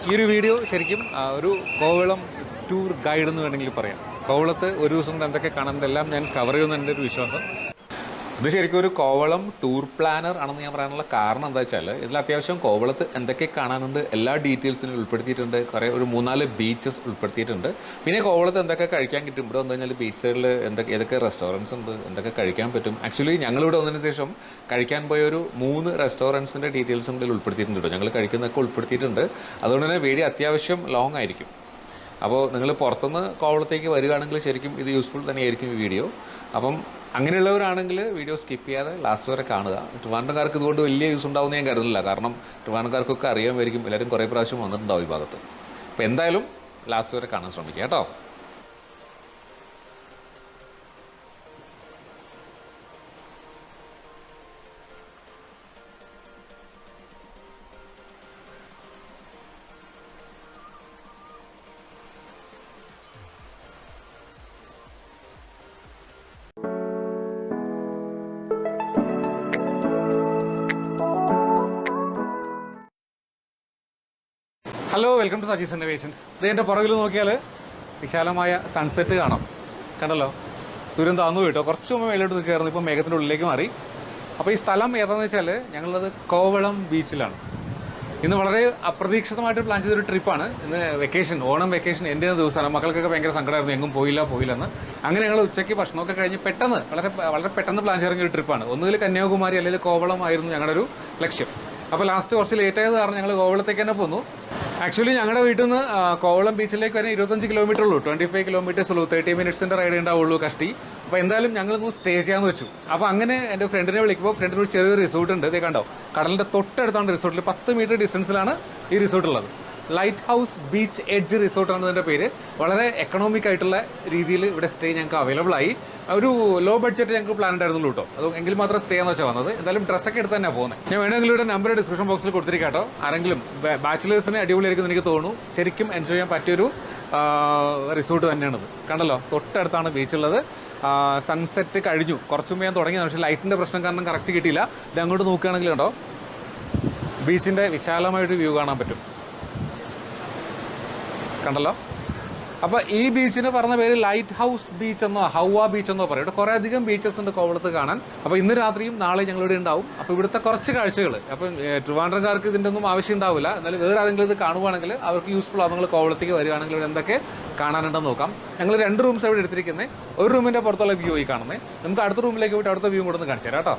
ഈ ഒരു വീഡിയോ ശരിക്കും ഒരു കോവളം ടൂർ ഗൈഡ് എന്ന് വേണമെങ്കിൽ പറയാം. കോവളത്ത് ഒരു ദിവസം കൊണ്ട് എന്തൊക്കെ കാണുന്നതെല്ലാം ഞാൻ കവർ ചെയ്യുമെന്ന് എൻ്റെ ഒരു വിശ്വാസം. ഇത് ശരിക്കും ഒരു കോവളം ടൂർ പ്ലാനർ ആണെന്ന് ഞാൻ പറയാനുള്ള കാരണം എന്താ വെച്ചാൽ ഇതിൽ അത്യാവശ്യം കോവളത്ത് എന്തൊക്കെ കാണാനുണ്ട് എല്ലാ ഡീറ്റെയിൽസിനും ഉൾപ്പെടുത്തിയിട്ടുണ്ട്. കുറേ ഒരു 3-4 ബീച്ചസ് ഉൾപ്പെടുത്തിയിട്ടുണ്ട്. പിന്നെ കോവളത്ത് എന്തൊക്കെ കഴിക്കാൻ കിട്ടും, ഇവിടെ വന്നു കഴിഞ്ഞാൽ ബീച്ച് സൈഡിൽ ഏതൊക്കെ റെസ്റ്റോറൻറ്റ്സ് ഉണ്ട്, എന്തൊക്കെ കഴിക്കാൻ പറ്റും. ആക്ച്വലി ഞങ്ങളിവിടെ വന്നതിന് ശേഷം കഴിക്കാൻ പോയ ഒരു 3 റെസ്റ്റോറൻറ്റ്സിൻ്റെ ഡീറ്റെയിൽസും ഇതിൽ ഉൾപ്പെടുത്തിയിട്ടുണ്ട് കേട്ടോ. ഞങ്ങൾ കഴിക്കുന്നതൊക്കെ ഉൾപ്പെടുത്തിയിട്ടുണ്ട്. അതുകൊണ്ട് തന്നെ വീഡിയോ അത്യാവശ്യം ലോങ് ആയിരിക്കും. അപ്പോൾ നിങ്ങൾ പുറത്തുനിന്ന് കോവളത്തേക്ക് വരികയാണെങ്കിൽ ശരിക്കും ഇത് യൂസ്ഫുൾ തന്നെയായിരിക്കും ഈ വീഡിയോ. അപ്പം അങ്ങനെയുള്ളവരാണെങ്കിൽ വീഡിയോ സ്കിപ്പ് ചെയ്യാതെ ലാസ്റ്റ് വരെ കാണുക. ട്രിവാൻഡ്രംകാർക്ക് ഇതുകൊണ്ട് വലിയ യൂസ് ഉണ്ടാവുമെന്ന് ഞാൻ കരുതുന്നില്ല. കാരണം ട്രിവാൻഡ്രംകാർക്കൊക്കെ അറിയാമായിരിക്കും, എല്ലാവരും കുറേ പ്രാവശ്യം വന്നിട്ടുണ്ടാവും ഈ ഭാഗത്ത്. അപ്പോൾ എന്തായാലും ലാസ്റ്റ് വരെ കാണാൻ ശ്രമിക്കുക കേട്ടോ. Hello, welcome to Saji's innovations. ഇത് എൻ്റെ പുറകിൽ നോക്കിയാൽ വിശാലമായ സൺസെറ്റ് കാണാം. കണ്ടല്ലോ, സൂര്യൻ താന്നു കേട്ടോ. കുറച്ച് മുമ്പ് മേലോട്ട് നിൽക്കുകയായിരുന്നു, ഇപ്പോൾ മേഘത്തിൻ്റെ ഉള്ളിലേക്ക് മാറി. അപ്പോൾ ഈ സ്ഥലം ഏതാണെന്ന് വെച്ചാൽ ഞങ്ങളത് കോവളം ബീച്ചിലാണ്. ഇന്ന് വളരെ അപ്രതീക്ഷിതമായിട്ട് പ്ലാൻ ചെയ്തൊരു ട്രിപ്പാണ്. ഇന്ന് വെക്കേഷൻ, ഓണം വെക്കേഷൻ എൻ്റെ ദിവസമാണ്. മക്കൾക്കൊക്കെ ഭയങ്കര സങ്കടമായിരുന്നു, എങ്ങും പോയില്ലെന്ന്. അങ്ങനെ ഞങ്ങൾ ഉച്ചയ്ക്ക് ഭക്ഷണമൊക്കെ കഴിഞ്ഞ് പെട്ടെന്ന് വളരെ പെട്ടെന്ന് പ്ലാൻ ചെയ്തിറങ്ങിയ ഒരു ട്രിപ്പാണ്. ഒന്നുകിൽ കന്യാകുമാരി അല്ലെങ്കിൽ കോവളം ആയിരുന്നു ഞങ്ങളുടെ ഒരു ലക്ഷ്യം. അപ്പോൾ ലാസ്റ്റ് കുറച്ച് ലേറ്റായത് കാരണം ഞങ്ങൾ കോവളത്തേക്ക് തന്നെ പോന്നു. ആക്ച്വലി ഞങ്ങളുടെ വീട്ടിൽ നിന്ന് കോവളം ബീച്ചിലേക്ക് വരെ 25 കിലോമീറ്റർ ഉള്ളൂ, 25 കിലോമീറ്റേഴ്സ് ഉള്ളൂ. 30 മിനിറ്റ്സിൻ്റെ റൈഡ് ഉണ്ടാവുള്ളൂ കഷ്ടി. അപ്പോൾ എന്തായാലും ഞങ്ങളിന്ന് സ്റ്റേ ചെയ്യാമെന്ന് വെച്ചു. അപ്പോൾ അങ്ങനെ എൻ്റെ ഫ്രണ്ടിനെ വിളിക്കുമ്പോൾ ഫ്രണ്ടിന് ഒരു ചെറിയൊരു റിസോർട്ട് ഉണ്ട്. ഇതേ കണ്ടോ, കടലിൻ്റെ തൊട്ടടുത്താണ് റിസോർട്ടിൽ. 10 മീറ്റർ ഡിസ്റ്റൻസിലാണ് ഈ റിസോർട്ട് ഉള്ളത്. ലൈറ്റ് ഹൗസ് ബീച്ച് എഡ്ജ് റിസോർട്ടാണ് ഇതിൻ്റെ പേര്. വളരെ എക്കണോമിക് ആയിട്ടുള്ള രീതിയിൽ ഇവിടെ സ്റ്റേ ഞങ്ങൾക്ക് അവൈലബിൾ ആയി. ഒരു ലോ ബഡ്ജറ്റ് ഞങ്ങൾക്ക് പ്ലാൻ ഉണ്ടായിരുന്നുള്ളൂ കേട്ടോ. അത് എങ്കിൽ മാത്രം സ്റ്റേ എന്ന് വെച്ചാൽ വന്നത്. എന്തായാലും ഡ്രസ്സൊക്കെ എടുത്ത് തന്നെ പോകുന്നത്. ഞാൻ വേണമെങ്കിൽ ഇവിടെ നമ്പർ ഡിസ്ക്രിപ്ഷൻ ബോക്സിൽ കൊടുത്തിരിക്കാം കേട്ടോ. ആരെങ്കിലും ബാച്ചിലേഴ്സിനെ അടിപൊളിയായിരിക്കും എനിക്ക് തോന്നുന്നു. ശരിക്കും എൻജോയ് ചെയ്യാൻ പറ്റിയൊരു റിസോർട്ട് തന്നെയാണിത്. കണ്ടല്ലോ, തൊട്ടടുത്താണ് ബീച്ചുള്ളത്. സൺസെറ്റ് കഴിഞ്ഞു, കുറച്ച് മുമ്പ് ഞാൻ തുടങ്ങിയതാണ്. പക്ഷേ ലൈറ്റിൻ്റെ പ്രശ്നം കാരണം കറക്റ്റ് കിട്ടിയില്ല. ഇത് അങ്ങോട്ട് നോക്കുകയാണെങ്കിൽ കേട്ടോ, ബീച്ചിൻ്റെ വിശാലമായിട്ട് വ്യൂ കാണാൻ പറ്റും. കണ്ടല്ലോ. അപ്പോൾ ഈ ബീച്ചിന് പറഞ്ഞ പേര് ലൈറ്റ് ഹൗസ് ബീച്ച് എന്നോ ഹൗവ ബീച്ച് എന്നോ പറയും. ഇവിടെ കുറേ അധികം ബീച്ചസ് ഉണ്ട് കോവളത്ത് കാണാൻ. അപ്പോൾ ഇന്ന് രാത്രിയും നാളെ ഞങ്ങളിവിടെ ഉണ്ടാവും. അപ്പോൾ ഇവിടുത്തെ കുറച്ച് കാഴ്ചകൾ, അപ്പം ട്രിവാൻഡ്രംകാർക്ക് ഇതിൻ്റെ ഒന്നും ആവശ്യം ഉണ്ടാവില്ല. എന്നാലും വേറെ ആരെങ്കിലും ഇത് കാണുവാണെങ്കിൽ അവർക്ക് യൂസ്ഫുൾ ആവും. നിങ്ങൾ കോവളത്തേക്ക് വരികയാണെങ്കിൽ ഇവിടെ എന്തൊക്കെ കാണാനുണ്ടെന്ന് നോക്കാം. ഞങ്ങൾ 2 റൂംസ് ഇവിടെ എടുത്തിരിക്കുന്നത്. ഒരു റൂമിൻ്റെ പുറത്തുള്ള വ്യൂ ആയി കാണുന്നത്. നമുക്ക് അടുത്ത റൂമിലേക്ക് പോയിട്ട് അവിടുത്തെ വ്യൂ കൂടെ ഒന്ന് കാണിച്ചു തരാം കേട്ടോ.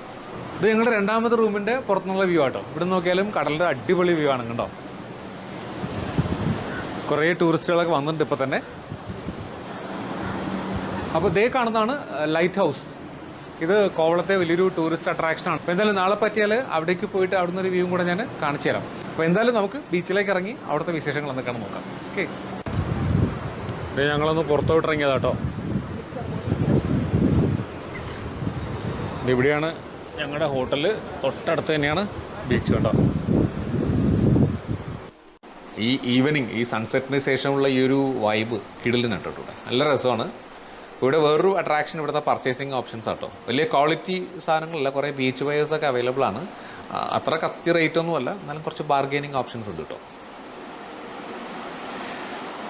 ഇത് ഞങ്ങളുടെ 2ാമത്തെ റൂമിൻ്റെ പുറത്തുനിന്നുള്ള വ്യൂ ആട്ടോ. ഇവിടെ നോക്കിയാലും കടലിൻ്റെ അടിപൊളി വ്യൂ ആണ് കണ്ടോ. കുറേ ടൂറിസ്റ്റുകളൊക്കെ വന്നിട്ടുണ്ട് ഇപ്പോൾ തന്നെ. അപ്പോൾ ഇതേ കാണുന്നതാണ് ലൈറ്റ് ഹൗസ്. ഇത് കോവളത്തെ വലിയൊരു ടൂറിസ്റ്റ് അട്രാക്ഷനാണ്. അപ്പോൾ എന്തായാലും നാളെ പറ്റിയാൽ അവിടേക്ക് പോയിട്ട് അവിടുന്ന് ഒരു വ്യൂ കൂടെ ഞാൻ കാണിച്ചു തരാം. അപ്പോൾ എന്തായാലും നമുക്ക് ബീച്ചിലേക്ക് ഇറങ്ങി അവിടുത്തെ വിശേഷങ്ങൾ എന്തൊക്കെയാണ് നോക്കാം. ഓക്കെ, ഇത് ഞങ്ങളൊന്ന് പുറത്തോട്ട് ഇറങ്ങിയതാ കേട്ടോ. ഇവിടെയാണ് ഞങ്ങളുടെ ഹോട്ടൽ, തൊട്ടടുത്ത് തന്നെയാണ് ബീച്ച് കേട്ടോ. ഈ ഈവനിങ്, ഈ സൺസെറ്റിന് ശേഷമുള്ള ഈ ഒരു വൈബ് കിടിലിന് കേട്ടോ. ഇവിടെ നല്ല രസമാണ്. ഇവിടെ വേറൊരു അട്രാക്ഷൻ ഇവിടുത്തെ പർച്ചേസിങ് ഓപ്ഷൻസ് ആട്ടോ. വലിയ ക്വാളിറ്റി സാധനങ്ങളല്ല, കുറേ ബീച്ച് വെയേഴ്സൊക്കെ അവൈലബിൾ ആണ്. അത്ര കത്തി റേറ്റ് ഒന്നുമല്ല, എന്നാലും കുറച്ച് ബാർഗെയിനിങ് ഓപ്ഷൻസ് ഉണ്ട് കേട്ടോ.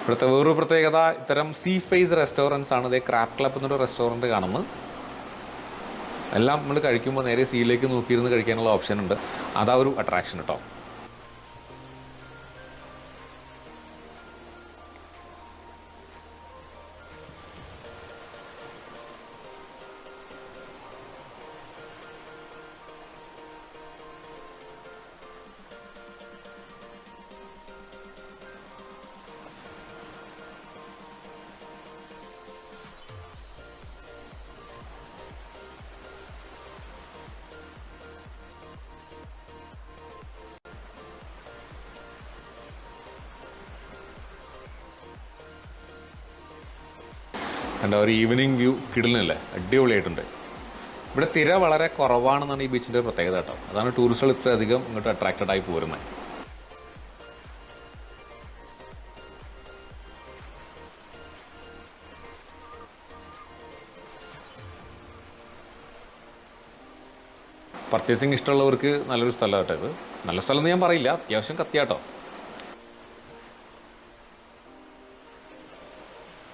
ഇവിടുത്തെ വേറൊരു പ്രത്യേകത ഇത്തരം സീ ഫേസ് റെസ്റ്റോറൻറ്റ്സ് ആണ്. ഇതേ ക്രാബ് ക്ലബ് എന്നൊരു റെസ്റ്റോറൻറ്റ് കാണുന്നത്. എല്ലാം നമ്മൾ കഴിക്കുമ്പോൾ നേരെ സീയിലേക്ക് നോക്കിയിരുന്ന് കഴിക്കാനുള്ള ഓപ്ഷൻ ഉണ്ട്. അതാ ഒരു അട്രാക്ഷൻ കേട്ടോ. എൻ്റെ ഒരു ഈവനിങ് വ്യൂ കിടലിനല്ലേ, അടിപൊളിയായിട്ടുണ്ട്. ഇവിടെ തിര വളരെ കുറവാണെന്നാണ് ഈ ബീച്ചിൻ്റെ ഒരു പ്രത്യേകത കേട്ടോ. അതാണ് ടൂറിസ്റ്റുകൾ ഇത്രയധികം ഇങ്ങോട്ട് അട്രാക്റ്റഡ് ആയി പോരുന്നത്. പർച്ചേസിങ് ഇഷ്ടമുള്ളവർക്ക് നല്ലൊരു സ്ഥലം കേട്ടോ ഇത്. നല്ല സ്ഥലം എന്ന് ഞാൻ പറയില്ല, അത്യാവശ്യം കത്തിയാട്ടോ.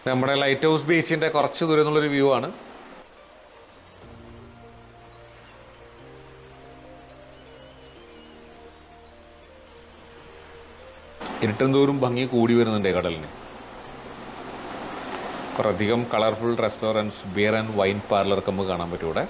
നമ്മുടെ ലൈറ്റ് ഹൗസ് ബീച്ചിൻ്റെ കുറച്ച് ദൂരം നിന്നുള്ളൊരു വ്യൂ ആണ്. ഇരുട്ടും തോറും ഭംഗി കൂടി വരുന്നുണ്ട് കടലിന്. കുറേയധികം colourful restaurants, beer and wine പാർലറൊക്കെ നമുക്ക് കാണാൻ പറ്റും ഇവിടെ.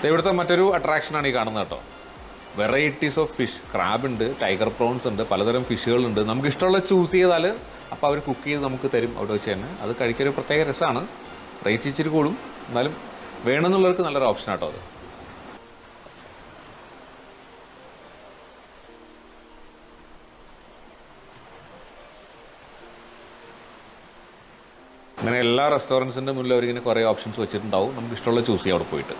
ഇവിടുത്തെ മറ്റൊരു അട്രാക്ഷനാണ് ഈ കാണുന്നത് കേട്ടോ. Varieties of fish. ക്രാബ് ഉണ്ട്, ടൈഗർ പ്രോൺസ് ഉണ്ട്, പലതരം ഫിഷുകളുണ്ട്. നമുക്ക് ഇഷ്ടമുള്ള ചൂസ് ചെയ്താൽ അപ്പോൾ അവർ കുക്ക് ചെയ്ത് നമുക്ക് തരും അവിടെ വെച്ച് തന്നെ. അത് കഴിക്കൊരു പ്രത്യേക രസമാണ്. റേറ്റ് ഇച്ചിരി കൂടും, എന്നാലും വേണമെന്നുള്ളവർക്ക് നല്ലൊരു ഓപ്ഷൻ ആട്ടോ അത്. അങ്ങനെ എല്ലാ റെസ്റ്റോറൻറ്റ്സിൻ്റെ മുന്നിൽ അവരിങ്ങനെ കുറേ ഓപ്ഷൻസ് വെച്ചിട്ടുണ്ടാവും. നമുക്ക് ഇഷ്ടമുള്ള ചൂസ് ചെയ്യാം അവിടെ പോയിട്ട്.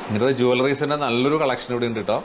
ഇങ്ങനത്തെ ജുവലറീസിൻ്റെ നല്ലൊരു കളക്ഷൻ ഇവിടെ ഉണ്ട് കേട്ടോ.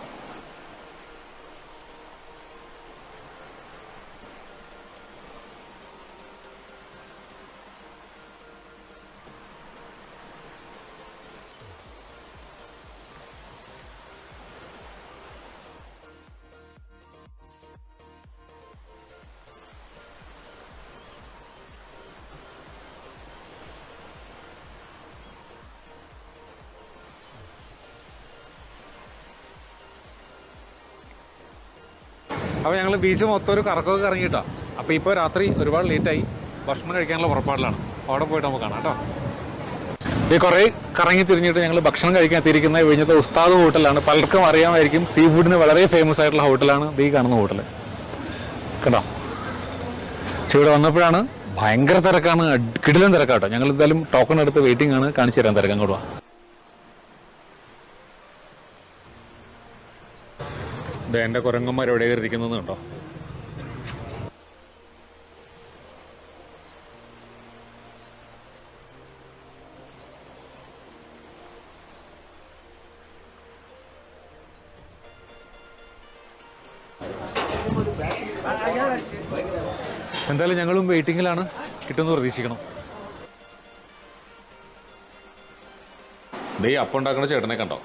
അപ്പോൾ ഞങ്ങൾ ബീച്ച് മൊത്തം ഒരു കറക്കമൊക്കെ ഇറങ്ങിയിട്ടോ. അപ്പോൾ ഇപ്പോൾ രാത്രി ഒരുപാട് ലേറ്റായി, ഭക്ഷണം കഴിക്കാനുള്ള പുറപ്പാടിലാണ്. അവിടെ പോയിട്ട് നമുക്ക് കാണാം കേട്ടോ. ഈ കുറേ കറങ്ങി തിരിഞ്ഞിട്ട് ഞങ്ങൾ ഭക്ഷണം കഴിക്കാൻ എത്തിയിരിക്കുന്ന വിഴിഞ്ഞത്തെ ഉസ്താദ് ഹോട്ടലാണ്. പലർക്കും അറിയാമായിരിക്കും, സീ ഫുഡിന് വളരെ ഫേമസ് ആയിട്ടുള്ള ഹോട്ടലാണ് ഈ കാണുന്ന ഹോട്ടൽ കേട്ടോ. പക്ഷെ ഇവിടെ വന്നപ്പോഴാണ് ഭയങ്കര തിരക്കാണ്, കിടിലൻ തിരക്കാട്ടോ. ഞങ്ങൾ എന്തായാലും ടോക്കൺ എടുത്ത് വെയിറ്റിംഗ് ആണ്. കാണിച്ചു തരാൻ തിരക്കാൻ കൊടുവാ. എൻ്റെ കുരങ്ങന്മാർ എവിടെ ഇരിക്കുന്നത് കേട്ടോ. എന്തായാലും ഞങ്ങളും വെയിറ്റിങ്ങിലാണ്, കിട്ടുമെന്ന് പ്രതീക്ഷിക്കണം. ദേ അപ്പം ഉണ്ടാക്കുന്ന ചേട്ടനെ കണ്ടോ.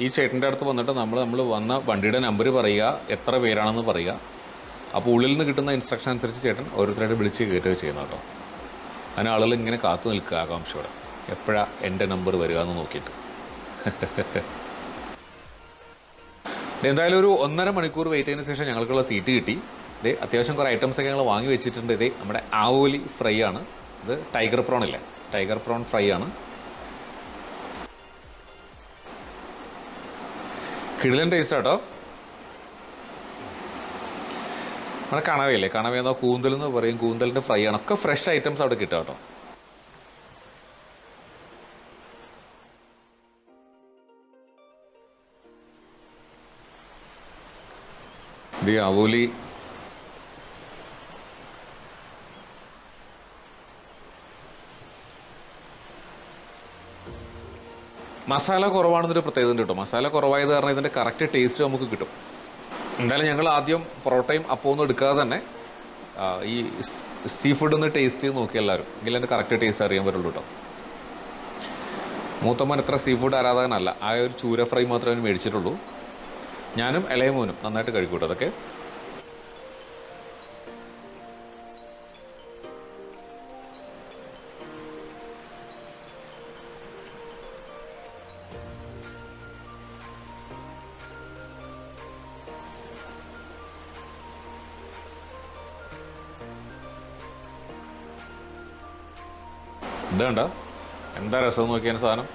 ഈ ചേട്ടൻ്റെ അടുത്ത് വന്നിട്ട് നമ്മൾ വന്ന വണ്ടിയുടെ നമ്പർ പറയുക, എത്ര പേരാണെന്ന് പറയുക. അപ്പോൾ ഉള്ളിൽ നിന്ന് കിട്ടുന്ന ഇൻസ്ട്രക്ഷൻ അനുസരിച്ച് ചേട്ടൻ ഓരോരുത്തരായിട്ട് വിളിച്ച് കയറ്റുക ചെയ്യുന്നത് കേട്ടോ. അതിന് ആളുകൾ ഇങ്ങനെ കാത്തു നിൽക്കുക ആകാംക്ഷയോടെ, എപ്പോഴാണ് എൻ്റെ നമ്പർ വരിക എന്ന് നോക്കിയിട്ട്. എന്തായാലും ഒരു 1.5 മണിക്കൂർ വെയിറ്റ് ചെയ്തതിന് ശേഷം ഞങ്ങൾക്കുള്ള സീറ്റ് കിട്ടി. ഇത് അത്യാവശ്യം കുറേ ഐറ്റംസൊക്കെ ഞങ്ങൾ വാങ്ങി വെച്ചിട്ടുണ്ട്. ഇത് നമ്മുടെ ആവോലി ഫ്രൈ ആണ്. ഇത് ടൈഗർ പ്രോൺ ഇല്ലേ, ടൈഗർ പ്രോൺ ഫ്രൈ ആണ്. കിടിലൻ ടേസ്റ്റ് കേട്ടോ. നമ്മുടെ കണവയില്ലേ, കണവയെന്നോ കൂന്തൽ എന്ന് പറയും, കൂന്തലിൻ്റെ ഫ്രൈ ആണ്. ഒക്കെ ഫ്രഷ് ഐറ്റംസ് അവിടെ കിട്ടുക കേട്ടോ. ഇത് ആവോലി മസാല കുറവാണെന്നൊരു പ്രത്യേകത ഉണ്ട് കേട്ടോ. മസാല കുറവായത് കാരണം ഇതിൻ്റെ കറക്റ്റ് ടേസ്റ്റ് നമുക്ക് കിട്ടും. എന്തായാലും ഞങ്ങൾ ആദ്യം പൊറോട്ടയും അപ്പമൊന്നും എടുക്കാതെ തന്നെ ഈ സീ ഫുഡ് ഒന്ന് ടേസ്റ്റ് ചെയ്ത് നോക്കി എല്ലാവരും, എങ്കിൽ അതിൻ്റെ കറക്റ്റ് ടേസ്റ്റ് അറിയാൻ പറ്റുള്ളൂ കേട്ടോ. മൂത്തമ്മൻ എത്ര സീ ഫുഡ് ആരാധകനല്ല, ആ ഒരു ചൂര ഫ്രൈ മാത്രമേ അവന് മേടിച്ചിട്ടുള്ളൂ. ഞാനും ഇളയമോനും നന്നായിട്ട് കഴിക്കൂട്ടോ അതൊക്കെ. ഇത് കണ്ടോ എന്താ രസം നോക്കിയ സാധനം.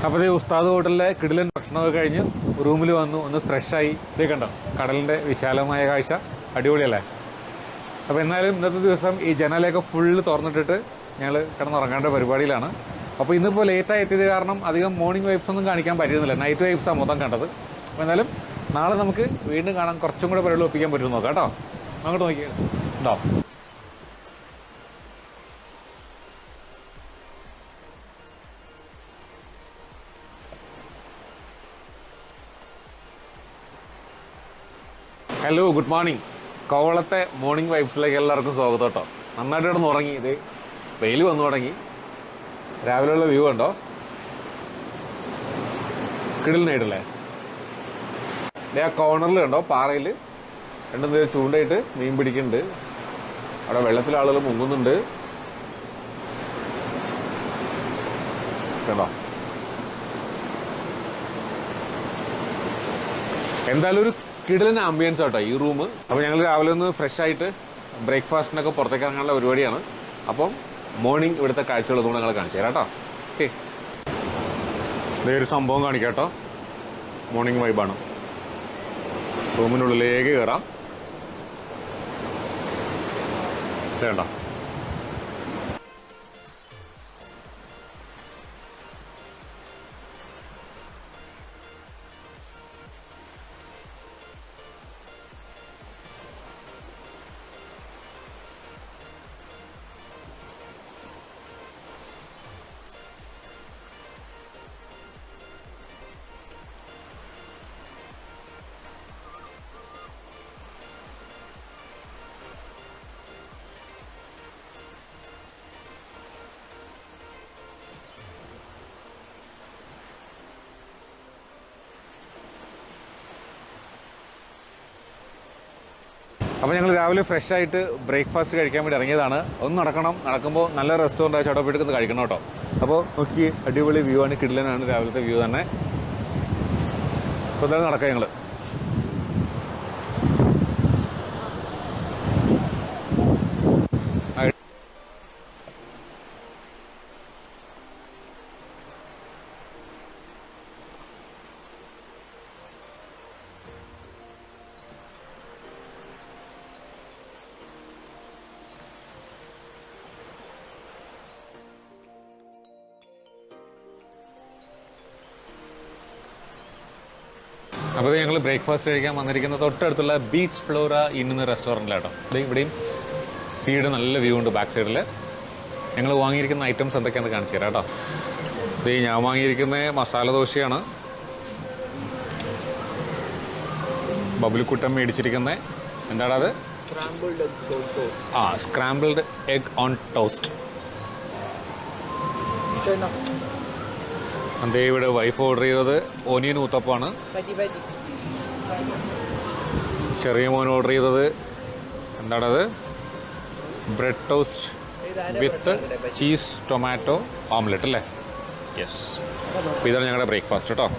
അപ്പോൾ ഈ ഉസ്താദ് ഹോട്ടലിലെ കിടിലൻ ഭക്ഷണമൊക്കെ കഴിഞ്ഞ് റൂമിൽ വന്നു, ഒന്ന് ഫ്രഷായി. ഇതേ കണ്ടോ കടലിൻ്റെ വിശാലമായ കാഴ്ച, അടിപൊളിയല്ലേ. അപ്പോൾ എന്നാലും ഇന്നത്തെ ദിവസം ഈ ജനലൊക്കെ ഫുള്ള് തുറന്നിട്ടിട്ട് ഞങ്ങൾ കിടന്നുറങ്ങേണ്ട പരിപാടിയിലാണ്. അപ്പോൾ ഇന്നിപ്പോൾ ലേറ്റായി എത്തിയത് കാരണം അധികം മോർണിംഗ് വൈബ്സ് ഒന്നും കാണിക്കാൻ പറ്റുന്നില്ല, നൈറ്റ് വൈബ്സാണ് മൊത്തം കണ്ടത്. അപ്പോൾ എന്നാലും നാളെ നമുക്ക് വീണ്ടും കാണാൻ കുറച്ചും കൂടെ പരിപാടി ഒപ്പിക്കാൻ പറ്റും നോക്കാം കേട്ടോ. അങ്ങോട്ട് നോക്കിയേ ഉണ്ടോ. Hello, good morning. കോവളത്തെ മോർണിംഗ് വൈബ്സിലേക്ക് എല്ലാവർക്കും സ്വാഗതം കേട്ടോ. നന്നായിട്ട് കിടന്ന് ഉറങ്ങി. ഇത് വെയിൽ വന്നു തുടങ്ങി. രാവിലെയുള്ള വ്യൂ ഉണ്ടോ, കിടിലിനായിട്ടല്ലേ. ആ കോർണറിൽ കണ്ടോ പാറയിൽ രണ്ടും നേരം ചൂണ്ടയിട്ട് മീൻ പിടിക്കുന്നുണ്ട്. അവിടെ വെള്ളത്തിൽ ആളുകൾ മുങ്ങുന്നുണ്ട് കേട്ടോ. എന്തായാലും ഒരു കിടിലൻ ആംബിയൻസ് ആട്ടോ ഈ റൂം. അപ്പോൾ ഞങ്ങൾ രാവിലെ ഒന്ന് ഫ്രഷ് ആയിട്ട് ബ്രേക്ക്ഫാസ്റ്റിനൊക്കെ പുറത്തേക്ക് ഇറങ്ങാനുള്ള പരിപാടിയാണ്. അപ്പം മോർണിംഗ് ഇവിടുത്തെ കാഴ്ചകളൊന്നും ഞങ്ങൾ കാണിച്ചു തരാം കേട്ടോ. ഓക്കെ, ഇതേ ഒരു സംഭവം കാണിക്കാം കേട്ടോ. മോർണിംഗ് വൈബാണ്. റൂമിനുള്ളിലേക്ക് കയറാം. വേണ്ട അപ്പോൾ ഞങ്ങൾ രാവിലെ ഫ്രഷ് ആയിട്ട് ബ്രേക്ക്ഫാസ്റ്റ് കഴിക്കാൻ വേണ്ടി ഇറങ്ങിയതാണ്. ഒന്ന് നടക്കണം, നടക്കുമ്പോൾ നല്ല റെസ്റ്റോറൻറ്റ് ആയി അവിടെ പോയിട്ട് കഴിക്കണം കേട്ടോ. അപ്പോൾ നോക്കി അടിപൊളി വ്യൂ ആണ്, കിടിലനാണ് രാവിലത്തെ വ്യൂ തന്നെ. അപ്പോൾ എന്തായാലും നടക്കാം ഞങ്ങൾ. അപ്പോൾ ഞങ്ങൾ ബ്രേക്ക്ഫാസ്റ്റ് കഴിക്കാൻ വന്നിരിക്കുന്നത് തൊട്ടടുത്തുള്ള ബീച്ച് ഫ്ലോറ ഇന്ന റെസ്റ്റോറൻറ്റിലാട്ടോ. ഇവിടെയും സീഡ് നല്ല വ്യൂ ഉണ്ട് ബാക്ക് സൈഡിൽ. ഞങ്ങൾ വാങ്ങിയിരിക്കുന്ന ഐറ്റംസ് എന്തൊക്കെയാണെന്ന് കാണിച്ചു തരാം കേട്ടോ. ഇത് ഞാൻ വാങ്ങിയിരിക്കുന്ന മസാല ദോശയാണ്. ബബിൾക്കുട്ടൻ മേടിച്ചിരിക്കുന്നത് എന്താണ് അത്? Scrambled egg on toast. അതേ ഇവിടെ വൈഫ് ഓർഡർ ചെയ്തത് ഓനിയൻ ഊത്തപ്പമാണ്. ചെറിയ മോൻ ഓർഡർ ചെയ്തത് എന്താണത്? ബ്രെഡ് ടോസ്റ്റ് വിത്ത് ചീസ് ടൊമാറ്റോ ഓംലെറ്റ് അല്ലേ? യെസ്. അപ്പോൾ ഇതാണ് ഞങ്ങളുടെ ബ്രേക്ക്ഫാസ്റ്റ് കേട്ടോ.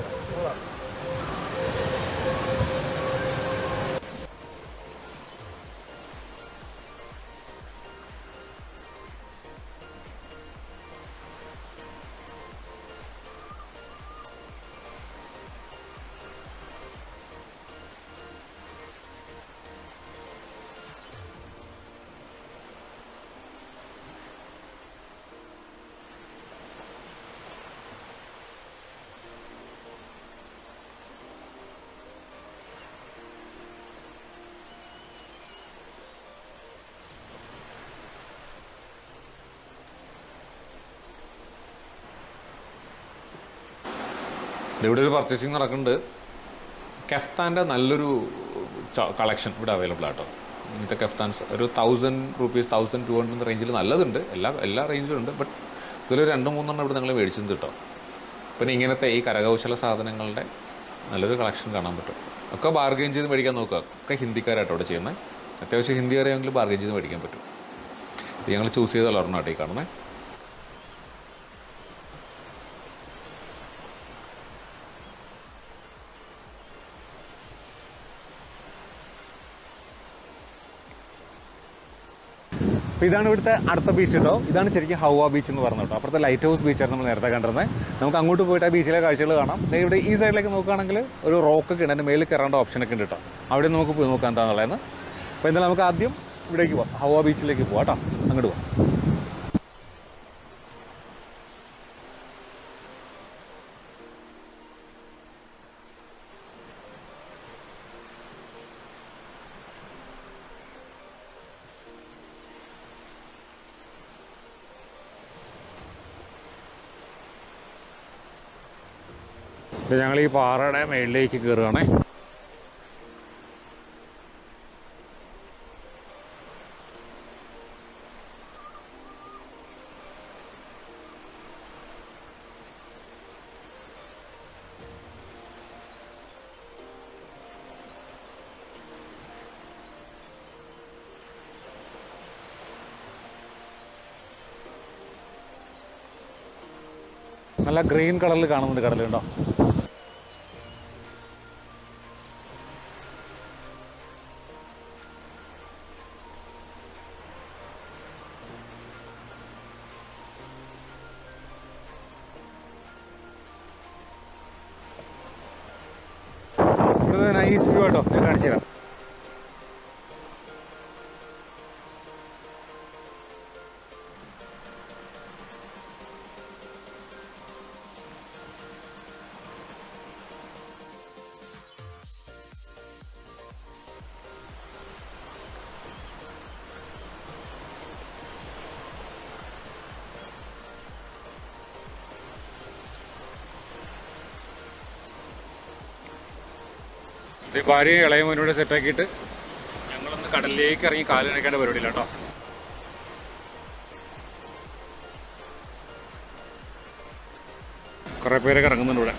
ഇവിടെ ഒരു പർച്ചേസിങ് നടക്കുന്നുണ്ട്. കെഫ്താൻ്റെ നല്ലൊരു കളക്ഷൻ ഇവിടെ അവൈലബിൾ ആട്ടോ. ഇങ്ങനത്തെ കഫ്താൻസ് ഒരു 1000 രൂപീസ് 1200 റേഞ്ചിൽ നല്ലതുണ്ട്, എല്ലാ റേഞ്ചിലും ഉണ്ട്. ബട്ട് ഇതിലൊരു 2-3 ഇവിടെ നിങ്ങൾ മേടിച്ചത് കിട്ടും. പിന്നെ ഇങ്ങനത്തെ ഈ കരകൗശല സാധനങ്ങളുടെ നല്ലൊരു കളക്ഷൻ കാണാൻ പറ്റും. ഒക്കെ ബാർഗെയിൻ ചെയ്ത് മേടിക്കാൻ നോക്കുക. ഒക്കെ ഹിന്ദിക്കാരായിട്ട് അവിടെ ചെയ്യുന്നത്. അത്യാവശ്യം ഹിന്ദി അറിയാമെങ്കിൽ ബാർഗെയിൻ ചെയ്ത് മേടിക്കാൻ പറ്റും. ഇത് ഞങ്ങൾ ചൂസ് ചെയ്ത ഒരെണ്ണമായിട്ട് ഈ കാണുന്നത്. അപ്പോൾ ഇതാണ് ഇവിടുത്തെ അടുത്ത ബീച്ച് കേട്ടോ. ഇതാണ് ശരിക്കും ഹൗവ ബീച്ച് എന്ന് പറഞ്ഞു കേട്ടോ. അപ്പുറത്തെ ലൈറ്റ് ഹൗസ് ബീച്ചായിരുന്നു നമ്മൾ നേരത്തെ കണ്ടിരുന്നത്. നമുക്ക് അങ്ങോട്ട് പോയിട്ട് ആ ബീച്ചിലെ കാഴ്ചകൾ കാണാം. ഇവിടെ ഈ സൈഡിലേക്ക് നോക്കുകയാണെങ്കിൽ ഒരു റോക്കൊക്കെ ഉണ്ട്, അതിൻ്റെ മേളിൽ കയറേണ്ട ഓപ്ഷനൊക്കെ ഉണ്ട് കേട്ടോ. അവിടെ നമുക്ക് പോയി നോക്കാം എന്താണെന്നുള്ളതെന്ന്. അപ്പോൾ എന്തായാലും നമുക്ക് ആദ്യം ഇവിടേക്ക് പോവാം, ഹൗവ ബീച്ചിലേക്ക് പോവാം കേട്ടോ. അങ്ങോട്ട് പോവാം. ഞങ്ങൾ ഈ പാറയുടെ മേളിലേക്ക് കയറുകയാണേ. നല്ല ഗ്രീൻ കളറിൽ കാണുന്നുണ്ട് കടൽ കേട്ടോ. നൈസ് വ്യൂ കേട്ടോ, ഞാൻ കാണിച്ചു തരാം. ഭാര്യയും ഇളയ മോനോട് സെറ്റാക്കിയിട്ട് ഞങ്ങളൊന്ന് കടലിലേക്ക് ഇറങ്ങി കാല് നനയ്ക്കേണ്ട പരിപാടിയില്ല കേട്ടോ. കുറേ പേരൊക്കെ ഇറങ്ങുന്നുണ്ട് ഇവിടെ.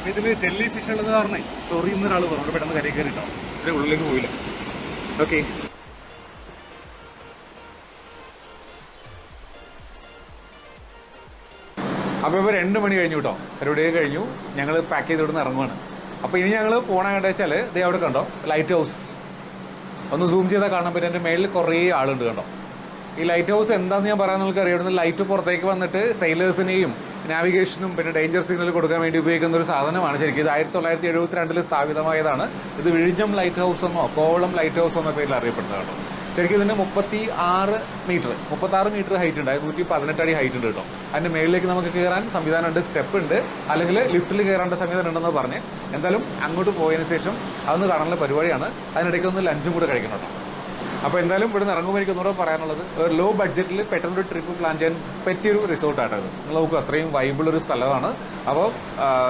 ഇതിൽ ജെല്ലി ഫിഷ് ഉള്ളത് കാരണം ചൊറിയുന്ന ഒരാൾ പറഞ്ഞു പെട്ടെന്ന് കരയിൽ കയറിട്ടോ. ഇതിൻ്റെ ഉള്ളിലേക്ക് പോയില്ല. ഓക്കെ, അപ്പോൾ ഇപ്പോൾ 2 മണി കഴിഞ്ഞു കേട്ടോ. പരിപാടിയൊക്കെ കഴിഞ്ഞു. ഞങ്ങൾ പാക്ക് ചെയ്ത് ഇവിടുന്ന് ഇറങ്ങുവാണ്. അപ്പോൾ ഇനി ഞങ്ങൾ പോകണം കണ്ടു വെച്ചാൽ ഇത് അവിടെ കണ്ടോ ലൈറ്റ് ഹൗസ്. ഒന്ന് സൂം ചെയ്താൽ കാണാൻ പറ്റും. എൻ്റെ മേളിൽ കുറേ ആളുണ്ട് കണ്ടോ. ഈ ലൈറ്റ് ഹൗസ് എന്താണെന്ന് ഞാൻ പറയാൻ നിങ്ങൾക്ക് അറിയാം. ഇവിടുന്ന് ലൈറ്റ് പുറത്തേക്ക് വന്നിട്ട് സെയിലേഴ്സിനെയും നാവിഗേഷനും പിന്നെ ഡേഞ്ചർ സിഗ്നൽ കൊടുക്കാൻ വേണ്ടി ഉപയോഗിക്കുന്ന ഒരു സാധനമാണ്. ശരിക്കും ഇത് 1972 സ്ഥാപിതമായതാണ്. ഇത് വിഴിഞ്ഞം ലൈറ്റ് ഹൗസ് എന്നോ കോവളം ലൈറ്റ് ഹൗസ് എന്ന പേരിൽ അറിയപ്പെടുന്നതാണ്. ശരിക്കും ഇതിന് 36 മീറ്റർ ഹൈറ്റ് ഉണ്ട്. 118 അടി ഹൈറ്റ് ഉണ്ട് കേട്ടോ. അതിൻ്റെ മേളിലേക്ക് നമുക്ക് കയറാൻ സംവിധാനമുണ്ട്, സ്റ്റെപ്പ് ഉണ്ട്, അല്ലെങ്കിൽ ലിഫ്റ്റിൽ കയറേണ്ട സംവിധാനം ഉണ്ടെന്ന് പറഞ്ഞ് എന്തായാലും അങ്ങോട്ട് പോയതിന് ശേഷം അതൊന്ന് കാണാനുള്ള പരിപാടിയാണ്. അതിനിടയ്ക്ക് ഒന്ന് ലഞ്ചും കൂടെ കഴിക്കണം കേട്ടോ. അപ്പോൾ എന്തായാലും ഇവിടെ നിന്ന് ഇറങ്ങുമ്പോൾ എനിക്ക് ഒന്നുകൂടെ പറയാനുള്ളത്, ഒരു ലോ ബഡ്ജറ്റിൽ പെട്ടെന്നൊരു ട്രിപ്പ് പ്ലാൻ ചെയ്യാൻ പറ്റിയൊരു റിസോർട്ടായിട്ടത്. നിങ്ങൾ നോക്കുക, അത്രയും വൈബിളൊരു സ്ഥലമാണ്. അപ്പോൾ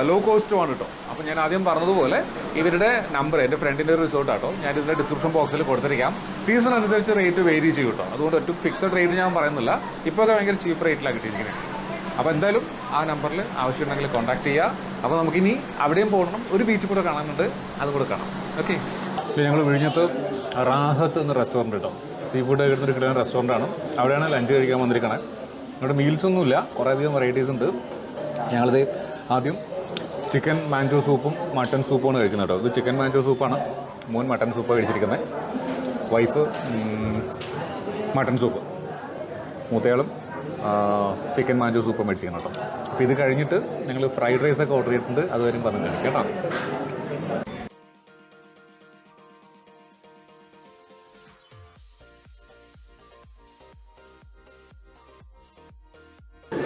ലോ കോസ്റ്റുമാണ് കേട്ടോ. അപ്പോൾ ഞാൻ ആദ്യം പറഞ്ഞതുപോലെ ഇവരുടെ നമ്പർ എൻ്റെ ഫ്രണ്ടിൻ്റെ ഒരു റിസോർട്ടാട്ടോ, ഞാൻ ഇതിൻ്റെ ഡിസ്ക്രിപ്ഷൻ ബോക്സിൽ കൊടുത്തിരിക്കാം. സീസൺ അനുസരിച്ച് റേറ്റ് വേരി ചെയ്യും കേട്ടോ. അതുകൊണ്ട് ഒറ്റ ഫിക്സഡ് റേറ്റ് ഞാൻ പറയുന്നില്ല. ഇപ്പോൾ ഭയങ്കര ചീപ്പ് റേറ്റിലാണ് കിട്ടിയിരിക്കുന്നത്. അപ്പോൾ എന്തായാലും ആ നമ്പറിൽ ആവശ്യമുണ്ടെങ്കിൽ കോൺടാക്ട് ചെയ്യുക. അപ്പോൾ നമുക്കിനി അവിടെയും പോകണം, ഒരു ബീച്ച് കൂടെ കാണാനുണ്ട്, അതും കൂടെ കാണാം. ഓക്കെ, ഞങ്ങൾ വിഴിഞ്ഞത്ത് റാഹത്ത് എന്ന റെസ്റ്റോറൻറ്റ് കേട്ടോ. സീ ഫുഡ് കിട്ടുന്നൊരു കിട്ടുന്ന റെസ്റ്റോറൻ്റാണ്. അവിടെയാണ് ലഞ്ച് കഴിക്കാൻ വന്നിരിക്കണേ. ഇവിടെ മീൽസൊന്നുമില്ല, കുറേയധികം വെറൈറ്റീസ് ഉണ്ട്. ഞങ്ങളിത് ആദ്യം ചിക്കൻ മാഞ്ചോ സൂപ്പും മട്ടൺ സൂപ്പുമാണ് കഴിക്കുന്നത് കേട്ടോ. ഇത് ചിക്കൻ മാഞ്ചോ സൂപ്പാണ്, മോൻ മട്ടൺ സൂപ്പ് കഴിച്ചിരിക്കുന്നത്, വൈഫ് മട്ടൺ സൂപ്പ്, മൂത്തയാളും ചിക്കൻ മാഞ്ചോ സൂപ്പും മേടിച്ചിരിക്കണം കേട്ടോ. അപ്പോൾ ഇത് കഴിഞ്ഞിട്ട് ഞങ്ങൾ ഫ്രൈഡ് റൈസൊക്കെ ഓർഡർ ചെയ്തിട്ടുണ്ട്, അതുവരെയും വന്ന് കഴിക്കാം കേട്ടോ.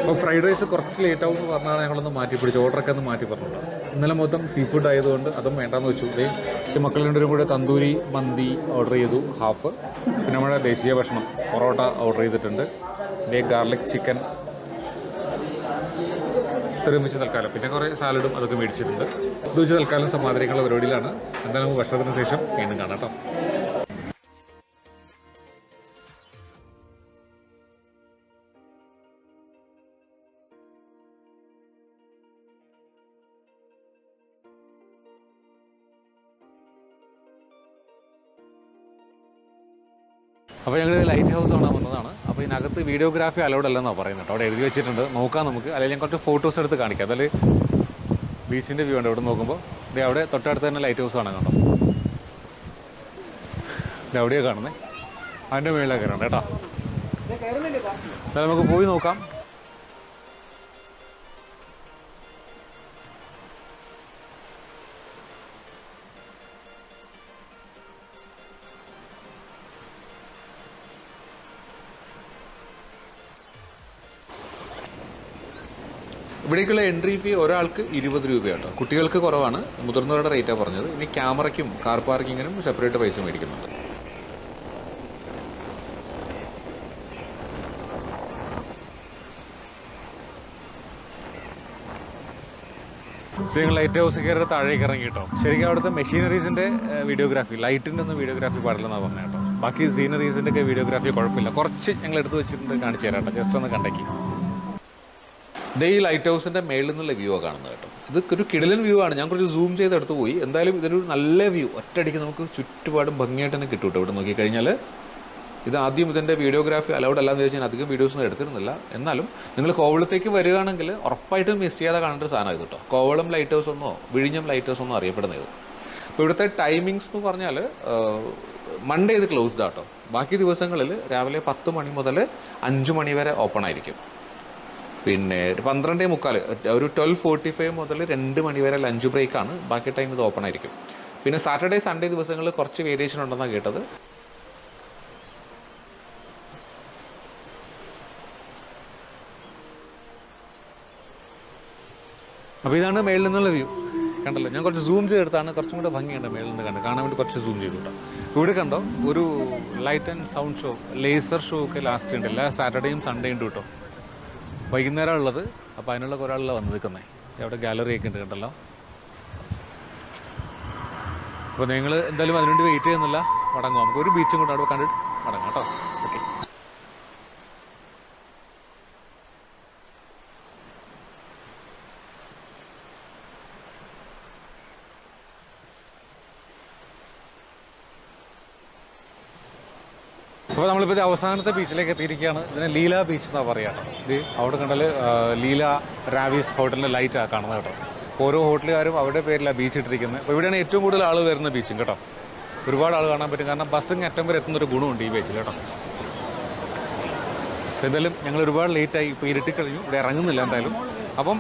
അപ്പോൾ ഫ്രൈഡ് റൈസ് കുറച്ച് ലേറ്റ് ആവും എന്ന് പറഞ്ഞാൽ ഞങ്ങളൊന്ന് മാറ്റി പിടിച്ചു, ഓർഡറൊക്കെ ഒന്ന് മാറ്റി പറഞ്ഞിട്ടുണ്ട്. ഇന്നലെ മൊത്തം സീ ഫുഡ് ആയതുകൊണ്ട് അതും വേണ്ടാന്ന് വെച്ചു. ഈ മക്കൾ രണ്ടുപേരും കൂടെ തന്തൂരി മന്തി ഓർഡർ ചെയ്തു ഹാഫ്, പിന്നെ നമ്മുടെ ദേശീയ ഭക്ഷണം പൊറോട്ട ഓർഡർ ചെയ്തിട്ടുണ്ട്, ഗാർലിക് ചിക്കൻ തെരുമിച്ച് തൽക്കാലം, പിന്നെ കുറേ സാലഡും അതൊക്കെ മേടിച്ചിട്ടുണ്ട്. ഇത് വെച്ച് തൽക്കാലം സമാധാനിക്കുന്ന പരിപാടിയിലാണ്. എന്തായാലും നമുക്ക് ഭക്ഷണത്തിന് ശേഷം വീണ്ടും കാണാം കേട്ടോ. അപ്പോൾ ഞങ്ങൾ ലൈറ്റ് ഹൗസ് കാണാൻ വന്നതാണ്. അപ്പോൾ ഇതിനകത്ത് വീഡിയോഗ്രാഫി അലൗഡ് അല്ലെന്നാണ് പറയുന്നത് കേട്ടോ. അവിടെ എഴുതി വെച്ചിട്ടുണ്ട്, നോക്കാം നമുക്ക്. അല്ലെങ്കിൽ ഞാൻ കുറച്ച് ഫോട്ടോസ് എടുത്ത് കാണിക്കാം. അതിൽ ബീച്ചിൻ്റെ വ്യൂ ഉണ്ട്. ഇവിടെ നോക്കുമ്പോൾ ഇത് അവിടെ തൊട്ടടുത്ത് തന്നെ ലൈറ്റ് ഹൗസ് കാണാൻ കണ്ടോ. ഇത് എവിടെയാണ് കാണുന്നത്, അതിൻ്റെ മുകളിലാണ് കയറണം കേട്ടോ. എന്നാലും നമുക്ക് പോയി നോക്കാം. ഇവിടേക്കുള്ള എൻട്രി ഫീ ഒരാൾക്ക് 20 രൂപയാണ്. കുട്ടികൾക്ക് കുറവാണ്, മുതിർന്നവരുടെ റേറ്റാണ് പറഞ്ഞത്. ഇനി ക്യാമറയ്ക്കും കാർ പാർക്കിങ്ങിനും സെപ്പറേറ്റ് പൈസ മേടിക്കുന്നുണ്ട്. നിങ്ങൾ ലൈറ്റ് ഹൗസ് കയറി താഴേക്ക് ഇറങ്ങി കേട്ടോ. ശരിക്കും അവിടുത്തെ മെഷീനറീസിൻ്റെ വീഡിയോഗ്രാഫി, ലൈറ്റിൻ്റെ ഒന്നും വീഡിയോഗ്രാഫി പാടില്ലെന്നാണ് പറഞ്ഞത് കേട്ടോ. ബാക്കി സീനറീസിൻ്റെ ഒക്കെ വീഡിയോഗ്രാഫി കുഴപ്പമില്ല. കുറച്ച് ഞങ്ങൾ എടുത്ത് വെച്ചിട്ടുണ്ട്, കാണിച്ചു തരാം കേട്ടോ. ജസ്റ്റ് ഒന്ന് കണ്ടേക്ക്. ഇത് ഈ ലൈറ്റ് ഹൗസിൻ്റെ മേളിൽ നിന്നുള്ള വ്യൂ ആണ് കാണുന്നത് കേട്ടോ. ഇത് ഒരു കിടിലൻ വ്യൂ ആണ്. ഞാൻ കുറച്ച് സൂം ചെയ്ത് എടുത്ത് പോയി. എന്തായാലും ഇതൊരു നല്ല വ്യൂ, ഒറ്റയടിക്ക് നമുക്ക് ചുറ്റുപാടും ഭംഗിയായിട്ട് തന്നെ കിട്ടും കേട്ടോ. ഇവിടെ നോക്കിക്കഴിഞ്ഞാൽ ഇത് ആദ്യം ഇതിൻ്റെ വീഡിയോഗ്രാഫി അലൗഡ് അല്ലാന്ന് ചോദിച്ചാൽ അധികം വീഡിയോസൊന്നും എടുത്തിരുന്നില്ല. എന്നാലും നിങ്ങൾ കോവളത്തേക്ക് വരികയാണെങ്കിൽ ഉറപ്പായിട്ടും മിസ് ചെയ്യാതെ കാണേണ്ട ഒരു സാധനം ഇത് കേട്ടോ. കോവളം ലൈറ്റ് ഹൗസ് ഒന്നോ വിഴിഞ്ഞം ലൈറ്റ് ഹൗസ് ഒന്നോ അറിയപ്പെടുന്നത്. അപ്പോൾ ഇവിടുത്തെ ടൈമിങ്സ് എന്ന് പറഞ്ഞാൽ മൺഡേ ഇത് ക്ലോസ്ഡ് ആട്ടോ. ബാക്കി ദിവസങ്ങളിൽ രാവിലെ 10 മണി മുതൽ 5 മണി വരെ ഓപ്പൺ ആയിരിക്കും. പിന്നെ 12:45 ഒരു 12:45 മുതൽ 2 മണി വരെ ലഞ്ച് ബ്രേക്കാണ്. ബാക്കി ടൈം ഇത് ഓപ്പൺ ആയിരിക്കും. പിന്നെ സാറ്റർഡേ സൺഡേ ദിവസങ്ങളിൽ കുറച്ച് വേരിയേഷൻ ഉണ്ടെന്നാണ് കേട്ടത്. അപ്പോൾ ഇതാണ് മേളിൽ നിന്നുള്ള വ്യൂ. കണ്ടല്ലോ, ഞാൻ കുറച്ച് സൂം ചെയ്തെടുത്താണ്, കുറച്ചും കൂടെ ഭംഗിയുണ്ട് മേളിൽ നിന്ന് കാണാൻ വേണ്ടി കുറച്ച് സൂം ചെയ്തു കേട്ടോ. ഇവിടെ കണ്ടോ ഒരു light and sound show, laser show ഒക്കെ ലാസ്റ്റ് ഉണ്ട്. എല്ലാ സാറ്റർഡേയും സൺഡേ ഉണ്ട് കേട്ടോ. വൈകുന്നേരം ഉള്ളത്. അപ്പോൾ അതിനുള്ള കുറേ ആളല്ല വന്ന് നിൽക്കുന്നത്. അവിടെ ഗാലറി ഒക്കെ ഉണ്ട് കണ്ടല്ലോ. അപ്പോൾ നിങ്ങൾ എന്തായാലും അതിനുവേണ്ടി വെയിറ്റ് ചെയ്യുന്നില്ല, മടങ്ങും. നമുക്ക് ഒരു ബീച്ചും കൂടെ അവിടെ കണ്ടിട്ട് മടങ്ങാം കേട്ടോ. ഓക്കെ. അപ്പോൾ നമ്മളിപ്പോൾ ഇത് അവസാനത്തെ ബീച്ചിലേക്ക് എത്തിയിരിക്കുകയാണ്. ഇതിനെ ലീല ബീച്ച് എന്നാണ് പറയുക. ഇത് അവിടെ കണ്ടാൽ ലീല റാവീസ് ഹോട്ടലിൻ്റെ ലൈറ്റാണ് കാണുന്നത് കേട്ടോ. ഓരോ ഹോട്ടലുകാരും അവരുടെ പേരിലാണ് ബീച്ച് ഇട്ടിരിക്കുന്നത്. അപ്പോൾ ഇവിടെയാണ് ഏറ്റവും കൂടുതൽ ആൾ വരുന്ന ബീച്ചും കേട്ടോ. ഒരുപാട് ആൾ കാണാൻ പറ്റും, കാരണം ബസ്സിങ് അറ്റം വരെ എത്തുന്നൊരു ഗുണമുണ്ട് ഈ ബീച്ചിൽ കേട്ടോ. എന്തായാലും ഞങ്ങൾ ഒരുപാട് ലേറ്റായി, ഇപ്പോൾ ഇരുട്ടിക്കഴിഞ്ഞു, ഇവിടെ ഇറങ്ങുന്നില്ല എന്തായാലും. അപ്പം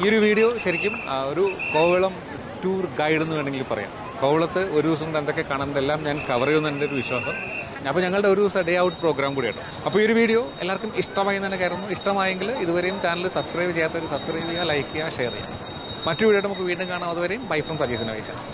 ഈ ഒരു വീഡിയോ ശരിക്കും ഒരു കോവളം ടൂർ ഗൈഡ് എന്ന് വേണമെങ്കിൽ പറയാം. കോവളത്ത് ഒരു ദിവസം കൊണ്ട് എന്തൊക്കെ കാണുന്നതെല്ലാം ഞാൻ കവർ ചെയ്യുമെന്ന് എൻ്റെ ഒരു വിശ്വാസം. അപ്പോൾ ഞങ്ങളുടെ ഒരു ദിവസം ഡേ ഔട്ട് പ്രോഗ്രാം കൂടിയാണ്. അപ്പോൾ ഈ ഒരു വീഡിയോ എല്ലാവർക്കും ഇഷ്ടമായി തന്നെ കയറുന്നു. ഇഷ്ടമായെങ്കിൽ ഇതുവരെയും ചാനൽ സബ്സ്ക്രൈബ് ചെയ്യാത്തവർ സബ്സ്ക്രൈബ് ചെയ്യുക, ലൈക്ക് ചെയ്യുക, ഷെയർ ചെയ്യുക. മറ്റു വീഡിയോ നമുക്ക് വീണ്ടും കാണാം. അതുവരെയും ബൈ ഫ്രം സജീസ് ഇന്നോവേഷൻസ്.